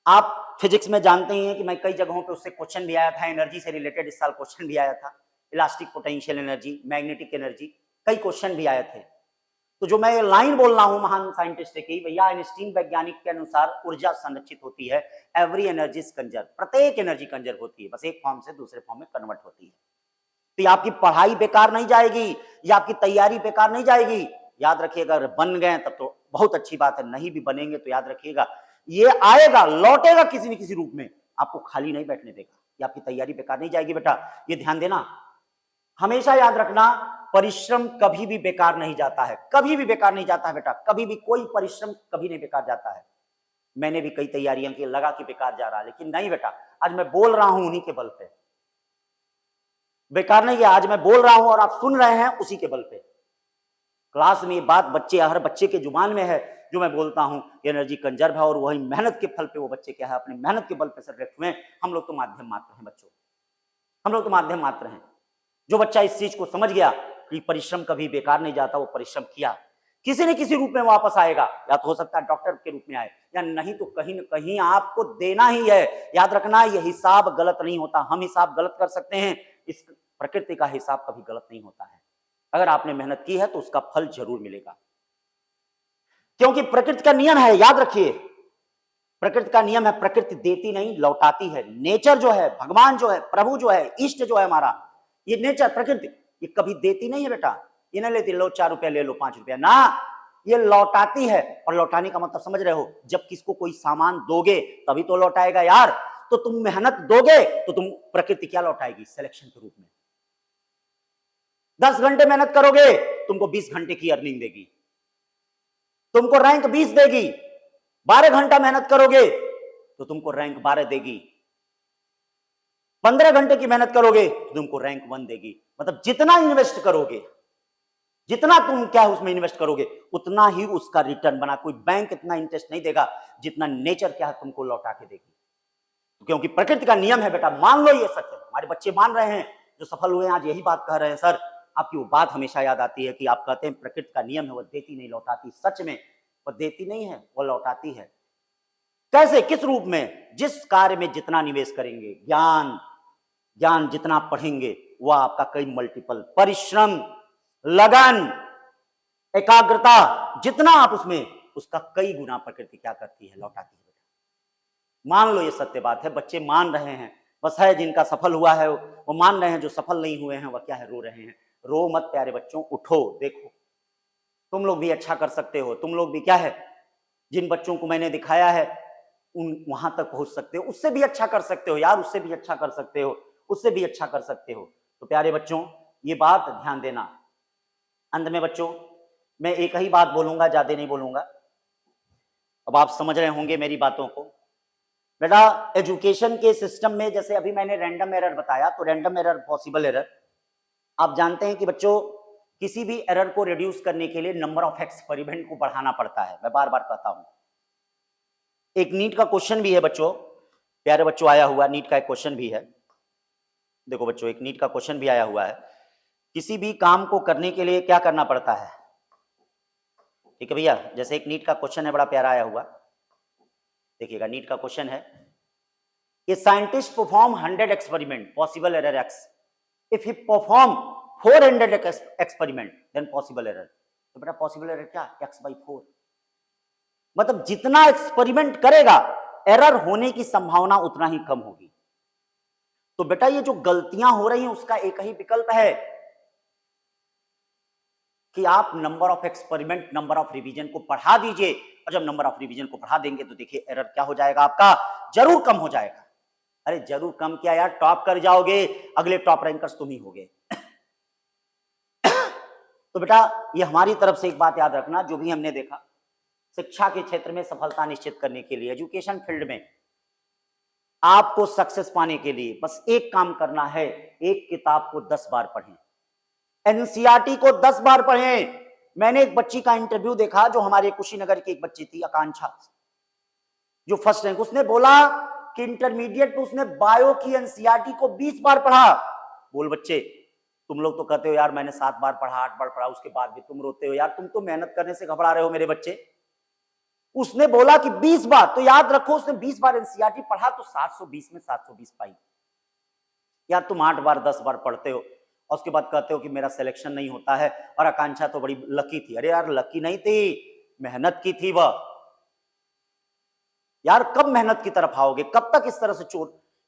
आप फिजिक्स में जानते हैं कि मैं कई जगहों पे उससे क्वेश्चन भी आया था, एनर्जी से रिलेटेड इस साल क्वेश्चन भी आया था, elastic potential energy, magnetic energy, कई क्वेश्चन भी आए थे। तो जो मैं लाइन बोल रहा हूं महान साइंटिस्ट की, भैया आइंस्टीन वैज्ञानिक के अनुसार ऊर्जा संरक्षित होती है, एवरी एनर्जी इज कंजर्व, प्रत्येक एनर्जी कंजर्व होती है, बस एक फॉर्म से दूसरे फॉर्म में कन्वर्ट होती है। तो आपकी पढ़ाई बेकार नहीं जाएगी, या आपकी तैयारी बेकार नहीं जाएगी। याद रखिएगा, अगर बन गए तब तो बहुत अच्छी बात है, नहीं भी बनेंगे तो याद रखिएगा ये आएगा, लौटेगा किसी न किसी रूप में, आपको खाली नहीं बैठने देगा, ये आपकी तैयारी बेकार नहीं जाएगी। बेटा ये ध्यान देना, हमेशा याद रखना, परिश्रम कभी भी बेकार नहीं जाता है, कभी भी बेकार नहीं जाता है बेटा, कभी भी कोई परिश्रम कभी नहीं बेकार जाता है। मैंने भी कई तैयारियां की, लगा कि बेकार जा रहा, लेकिन नहीं बेटा, आज मैं बोल रहा हूं उन्हीं के बल पे, बेकार नहीं है, आज मैं बोल रहा हूं और आप सुन रहे हैं उसी के बल पे। क्लास में ये बात बच्चे, हर बच्चे के जुबान में है जो मैं बोलता हूं, एनर्जी कंजर्व है, और वही मेहनत के फल पे वो बच्चे क्या है, अपने मेहनत के बल पे सर्वेक्ट हुए। हम लोग तो माध्यम मात्र हैं बच्चों, हम लोग तो माध्यम मात्र हैं। जो बच्चा इस चीज को समझ गया कि परिश्रम कभी बेकार नहीं जाता, वो परिश्रम किया, किसी न किसी रूप में वापस आएगा, या तो हो सकता है डॉक्टर के रूप में आए, या नहीं तो कहीं न कहीं आपको देना ही है। याद रखना, ये हिसाब गलत नहीं होता, हम हिसाब गलत कर सकते हैं, इस प्रकृति का हिसाब कभी गलत नहीं होता है। अगर आपने मेहनत की है तो उसका फल जरूर मिलेगा, क्योंकि प्रकृति का नियम है, याद रखिए प्रकृति का नियम है, प्रकृति देती नहीं लौटाती है। नेचर जो है, भगवान जो है, प्रभु जो है, इष्ट जो है हमारा, ये नेचर प्रकृति, ये कभी देती नहीं है बेटा, ये नहीं लेती लो 4 रुपया ले लो 5 रुपया ना, ये लौटाती है। और लौटाने का मतलब समझ रहे हो, जब किसको कोई सामान दोगे तभी तो लौटाएगा यार। तो तुम मेहनत दोगे तो तुम प्रकृति क्या लौटाएगी, सिलेक्शन के रूप में। 10 घंटे मेहनत करोगे तुमको 20 घंटे की अर्निंग देगी, तुमको रैंक 20 देगी। 12 घंटा मेहनत करोगे तो तुमको रैंक 12 देगी। 15 घंटे की मेहनत करोगे तो तुमको रैंक 1 देगी। मतलब जितना इन्वेस्ट करोगे, जितना तुम क्या उसमें इन्वेस्ट करोगे, उतना ही उसका रिटर्न बना। कोई बैंक इतना इंटरेस्ट नहीं देगा जितना नेचर क्या है तुमको लौटा के देगी, क्योंकि प्रकृति का नियम है बेटा। मान लो ये सच है, हमारे बच्चे मान रहे हैं, जो सफल हुए आज यही बात कह रहे हैं, सर आपकी वो बात हमेशा याद आती है कि आप कहते हैं प्रकृति का नियम है, वो देती नहीं लौटाती। सच में वो देती नहीं है, वो लौटाती है। कैसे, किस रूप में? जिस कार्य में जितना निवेश करेंगे, ज्ञान जितना पढ़ेंगे, वह आपका कई मल्टीपल, परिश्रम, लगन, एकाग्रता, जितना आप उसमें, उसका कई गुना प्रकृति क्या करती है, लौटाती है। मान लो ये सत्य बात है, बच्चे मान रहे हैं, बस है जिनका सफल हुआ है वो मान रहे हैं, जो सफल नहीं हुए हैं वह क्या है, रो रहे हैं। रो मत प्यारे बच्चों, उठो, देखो तुम लोग भी अच्छा कर सकते हो। तुम लोग भी क्या है, जिन बच्चों को मैंने दिखाया है उन वहां तक पहुंच सकते हो, उससे भी अच्छा कर सकते हो यार, उससे भी अच्छा कर सकते हो, उससे भी अच्छा कर सकते हो। तो प्यारे बच्चों ये बात ध्यान देना। अंत में बच्चों मैं एक ही बात बोलूंगा, ज्यादा नहीं बोलूंगा। अब आप समझ रहे होंगे मेरी बातों को। बेटा एजुकेशन के सिस्टम में जैसे अभी मैंने रैंडम एरर बताया, तो रैंडम एरर, पॉसिबल एरर, आप जानते हैं कि बच्चों किसी भी एरर को रिड्यूस करने के लिए नंबर ऑफ एक्सपेरिमेंट को बढ़ाना पड़ता है। मैं बार बार कहता हूं, एक नीट का क्वेश्चन भी है बच्चों, प्यारे बच्चों, आया हुआ नीट का एक क्वेश्चन भी है। देखो बच्चों, एक नीट का क्वेश्चन भी आया हुआ है, किसी भी काम को करने के लिए क्या करना पड़ता है। ठीक है भैया, जैसे एक नीट का क्वेश्चन है, बड़ा प्यारा आया हुआ, देखिएगा, नीट का क्वेश्चन है कि scientist perform 100 experiment, possible error x, if he perform 400 experiment then possible error. तो बेटा पॉसिबल एरर क्या, x/4, मतलब जितना एक्सपेरिमेंट करेगा एरर होने की संभावना उतना ही कम होगी। तो बेटा ये जो गलतियां हो रही हैं उसका एक ही विकल्प है कि आप number of experiment, number of revision को बढ़ा दीजिए, और जब नंबर ऑफ रिवीजन को बढ़ा देंगे तो देखिए एरर क्या हो जाएगा, आपका जरूर कम हो जाएगा। अरे जरूर कम क्या यार, टॉप कर जाओगे, अगले टॉप रैंकर्स तुम ही होगे। तो बेटा ये हमारी तरफ से एक बात याद रखना, जो भी हमने देखा शिक्षा के क्षेत्र में सफलता निश्चित करने के लिए, एजुकेशन फील्ड में आपको सक्सेस पाने के लिए बस एक काम करना है, एक किताब को 10 बार पढ़ें, एनसीईआरटी को 10 बार पढ़ें। मैंने एक बच्ची का इंटरव्यू देखा, जो हमारे कुशीनगर की एक बच्ची थी, आकांक्षा, जो फर्स्ट रैंक, उसने बोला कि इंटरमीडिएट में उसने बायो की एनसीईआरटी को 20 बार पढ़ा। बोल बच्चे, तुम लोग तो कहते हो यार मैंने 7 बार पढ़ा, 8 बार पढ़ा, उसके बाद भी तुम रोते हो यार, तुम तो मेहनत करने से घबरा रहे हो मेरे बच्चे। उसने बोला कि 20 बार, तो याद रखो उसने 20 बार एनसीईआरटी पढ़ा, तो 720 में 720 पाई। यार तुम 8 बार 10 बार पढ़ते हो और उसके बाद कहते हो कि मेरा सिलेक्शन नहीं होता है, और आकांक्षा तो बड़ी लकी थी। अरे यार लकी नहीं थी, मेहनत की थी वह। यार कब मेहनत की तरफ आओगे, कब तक इस तरह से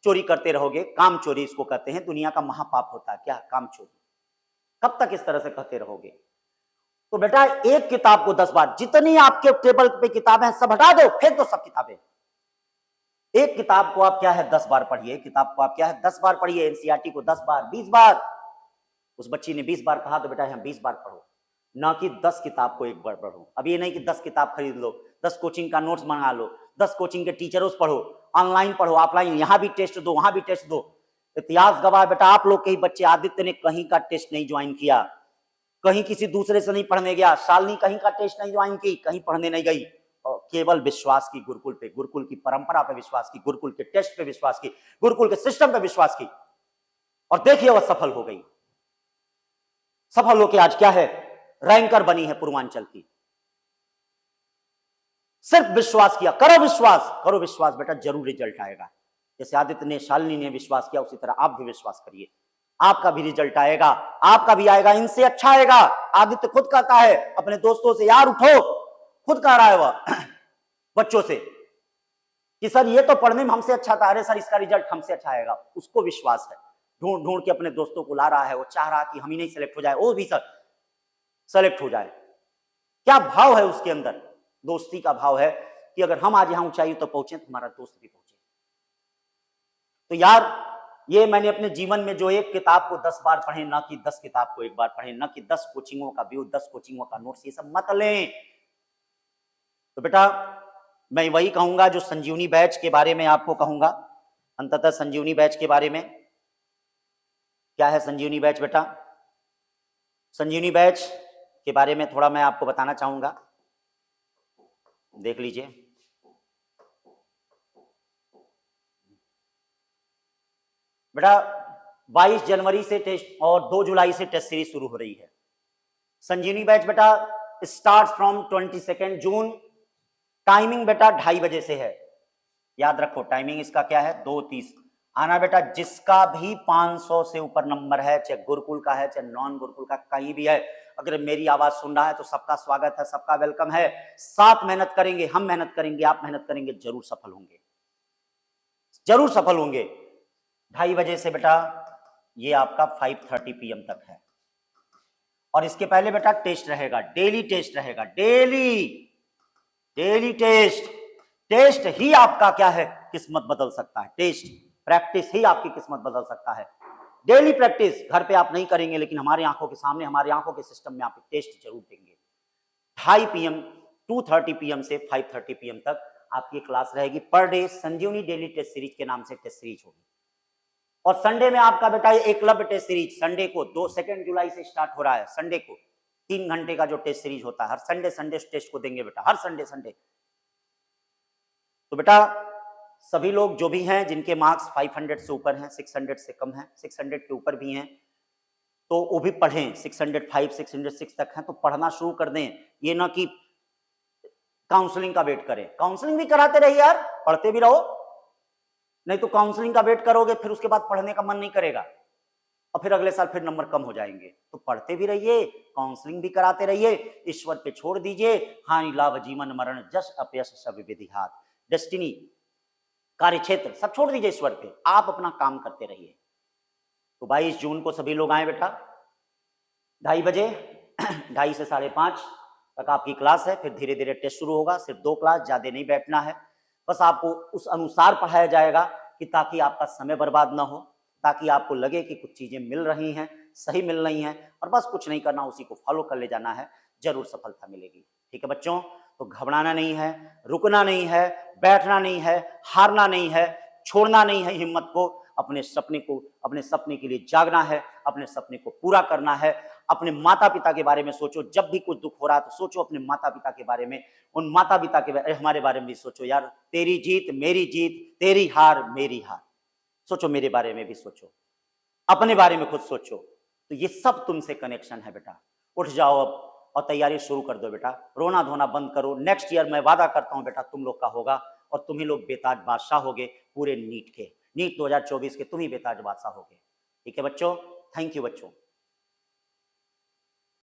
चोरी करते रहोगे। काम चोरी इसको कहते हैं, दुनिया का महापाप होता है क्या, काम चोरी। कब तक इस तरह से कहते रहोगे। तो बेटा एक किताब को 10 बार, जितनी आपके टेबल पे किताबें हैं सब हटा दो, फेंक दो सब किताबें। एक किताब को आप क्या है 10 बार पढ़िए, किताब को आप क्या है 10 बार पढ़िए, एनसीईआरटी को 10 बार, 20 बार। उस बच्ची ने 20 बार कहा, तो बेटा यहाँ 20 बार पढ़ो, ना कि 10 किताब को एक बार पढ़ो। अब ये नहीं कि 10 किताब खरीद लो, 10 कोचिंग का नोट्स मंगा लो, 10 कोचिंग के टीचरों से पढ़ो, ऑनलाइन पढ़ो, ऑफलाइन, यहां भी टेस्ट दो, वहां भी टेस्ट दो। इतिहास गवाह बेटा आप लोग के ही बच्चे, आदित्य ने कहीं का टेस्ट नहीं ज्वाइन किया, कहीं किसी दूसरे से नहीं पढ़ने गया, शालिनी कहीं का टेस्ट नहीं ज्वाइन की, कहीं पढ़ने नहीं गई, और केवल विश्वास की गुरुकुल पे, गुरुकुल की परंपरा पे विश्वास की, गुरुकुल के टेस्ट पे विश्वास की, गुरुकुल के सिस्टम पे विश्वास की, और देखिए वह सफल हो गई। सफल होकर आज क्या है, रैंकर बनी है पूर्वांचल की। सिर्फ विश्वास किया, करो विश्वास बेटा, जरूर रिजल्ट आएगा। जैसे आदित्य ने, शालिनी ने विश्वास किया, उसी तरह आप भी विश्वास करिए, आपका भी रिजल्ट आएगा, आपका भी आएगा, इनसे अच्छा आएगा। आदित्य खुद कहता है अपने दोस्तों से, यार उठो, खुद कह रहा है वह बच्चों से कि सर ये तो पढ़ने में हमसे अच्छा था, अरे सर इसका रिजल्ट हमसे अच्छा आएगा। उसको विश्वास है, ढूंढ ढूंढ के अपने दोस्तों को ला रहा है, वो चाह रहा कि हम ही नहीं सेलेक्ट हो जाए, वो भी सर सेलेक्ट हो जाए। क्या भाव है उसके अंदर, दोस्ती का भाव है कि अगर हम आज यहां ऊंचाई तो पहुंचे तो हमारा दोस्त भी पहुंचे। तो यार ये मैंने अपने जीवन में जो एक किताब को 10 बार पढ़े, ना कि 10 किताब को एक बार पढ़े, ना कि 10 कोचिंगों का व्यू, 10 कोचिंगों का नोट्स, ये सब मत लें। तो बेटा मैं वही कहूंगा जो संजीवनी बैच के बारे में आपको कहूंगा। अंततः संजीवनी बैच के बारे में क्या है, संजीवनी बैच बेटा, संजीवनी बैच के बारे में थोड़ा मैं आपको बताना चाहूंगा, देख लीजिए। बेटा 22 जनवरी से टेस्ट और 2 जुलाई से टेस्ट सीरीज शुरू हो रही है। संजीवनी बैच बेटा स्टार्ट फ्रॉम 22 जून। टाइमिंग बेटा 2:30 बजे से है, याद रखो टाइमिंग इसका क्या है, 2:30 आना बेटा। जिसका भी 500 से ऊपर नंबर है, चाहे गुरुकुल का है चाहे नॉन गुरुकुल का, कहीं भी है, अगर मेरी आवाज सुन रहा है तो सबका स्वागत है, सबका वेलकम है। साथ मेहनत करेंगे, हम मेहनत करेंगे, आप मेहनत करेंगे, जरूर सफल होंगे, जरूर सफल होंगे। 2:30 बजे से बेटा ये आपका 5:30 PM तक है, और इसके पहले बेटा टेस्ट रहेगा, डेली टेस्ट रहेगा, डेली टेस्ट ही आपका क्या है, किस्मत बदल सकता है। टेस्ट प्रैक्टिस ही आपकी किस्मत बदल सकता है। डेली प्रैक्टिस घर पे आप नहीं करेंगे, लेकिन हमारी आंखों के सामने, हमारी आंखों के सिस्टम में आप टेस्ट जरूर देंगे। 2:30 PM 2:30 PM से 5:30 PM तक आपकी क्लास रहेगी पर डे संजीवनी डेली टेस्ट सीरीज के नाम से टेस्ट सीरीज होगी। और संडे में आपका बेटा एकलव्य टेस्ट सीरीज संडे को 2 जुलाई से स्टार्ट हो रहा है। संडे को 3 घंटे का जो टेस्ट सीरीज होता है, हर संडे टेस्ट को देंगे बेटा, हर संडे। तो बेटा सभी लोग जो भी हैं जिनके मार्क्स 500 से ऊपर हैं, 600 से कम हैं, 600 के ऊपर भी हैं, तो वो भी पढ़ें। 605, 606 तक हैं तो पढ़ना शुरू कर दें। ये ना कि काउंसलिंग का वेट करें। काउंसलिंग भी कराते रहिए यार, पढ़ते भी रहो, नहीं तो काउंसलिंग का वेट करोगे फिर उसके बाद पढ़ने का मन नहीं करेगा और फिर अगले साल फिर नंबर कम हो जाएंगे। तो पढ़ते भी रहिए, काउंसलिंग भी कराते रहिए, ईश्वर पे छोड़ दीजिए। हानि लाभ जीवन मरण जस अपयश सब विधि हाथ, डेस्टिनी कार्य क्षेत्र सब छोड़ दीजिए ईश्वर पे, आप अपना काम करते रहिए। तो 22 जून को सभी लोग आए बेटा, 2:30 बजे 2:30 से 5:30 तक आपकी क्लास है। फिर धीरे धीरे टेस्ट शुरू होगा, सिर्फ 2 क्लास, ज्यादा नहीं बैठना है। बस आपको उस अनुसार पढ़ाया जाएगा कि ताकि आपका समय बर्बाद ना हो, ताकि आपको लगे कि कुछ चीजें मिल रही हैं, सही मिल रही हैं, और बस कुछ नहीं करना, उसी को फॉलो कर ले जाना है, जरूर सफलता मिलेगी। ठीक है बच्चों, तो घबराना नहीं है, रुकना नहीं है, बैठना नहीं है, हारना नहीं है, छोड़ना नहीं है हिम्मत को, अपने सपने के लिए जागना है, अपने सपने को पूरा करना है। अपने माता पिता के बारे में सोचो, जब भी कुछ दुख हो रहा है तो सोचो अपने माता पिता के बारे में, उन माता पिता के हमारे बारे में भी सोचो यार, तेरी जीत मेरी जीत, तेरी हार मेरी हार। सोचो, मेरे बारे में भी सोचो, अपने बारे में खुद सोचो। तो ये सब तुमसे कनेक्शन है बेटा। उठ जाओ अब और तैयारी शुरू कर दो बेटा, रोना धोना बंद करो। नेक्स्ट ईयर मैं वादा करता हूं बेटा तुम लोग का होगा और तुम ही लोग बेताज बादशाह होगे पूरे नीट 2024 के, तुम ही बेताज बादशाह होगे। ठीक है बच्चों, थैंक यू बच्चों।